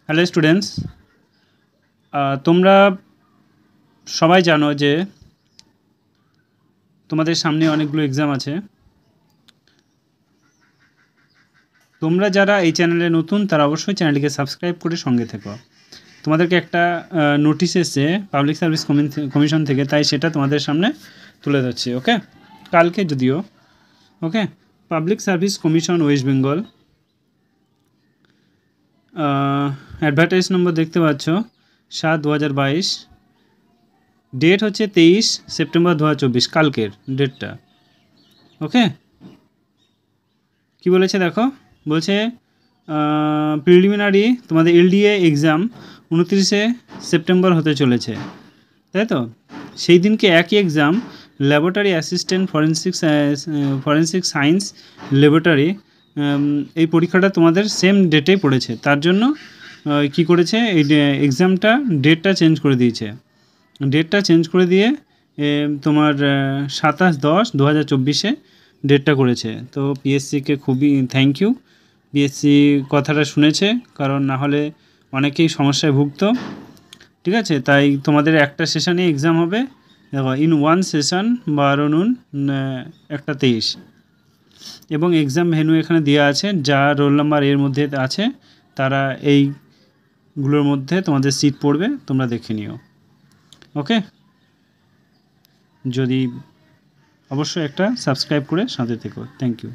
Hello students, তোমরা সবাই জানো যে তোমাদের সামনে অনেকগুলো এক্সাম আছে। তোমরা যারা এই চ্যানেলে নতুন তারা অবশ্যই চ্যানেলটিকে সাবস্ক্রাইব করে সঙ্গে থেকো। তোমাদেরকে একটা নোটিশ এসেছে পাবলিক সার্ভিস কমিশন থেকে, তাই সেটা তোমাদের সামনে তুলে ধরছি। ওকে, কালকে যদিও। Okay, public service commission West Bengal, advertise number দেখতে পাচ্ছ 7/2022, ডেট হচ্ছে 23 সেপ্টেম্বর 2024, কালকের ডেটটা। ওকে, কি বলেছে দেখো, বলছে প্রিলিমিনারি তোমাদের এলডিএ এক্সাম 29 সেপ্টেম্বর হতে চলেছে, তাই তো? সেই দিনকে একই exam laboratory assistant forensic science laboratory, এই পরীক্ষাটা তোমাদের সেম ডেটেই পড়েছে। তার জন্য কি করেছে, এই এক্সামটা ডেটটা চেঞ্জ করে দিয়েছে। ডেটটা চেঞ্জ করে দিয়ে তোমার 27/10/2024 ডেটটা করেছে। তো পিএসসিকে খুবই থ্যাংক ইউ। পিএসসি কথাটা শুনেছে, কারণ না হলে অনেকেই সমস্যায় ভুগতো। ঠিক আছে, তাই তোমাদের একটা সেশনে এক্সাম হবে, দেখো ইন ওয়ান সেশন 12 নুন 1:23, এবং এক্সাম ভেন্যু এখানে দেওয়া আছে। যা রোল নাম্বার এর মধ্যে আছে তারা এইগুলোর মধ্যে তোমাদের সিট পড়বে, তোমরা দেখে নিও। ওকে, যদি অবশ্যই একটা সাবস্ক্রাইব করে সাথে থেকো। Thank you.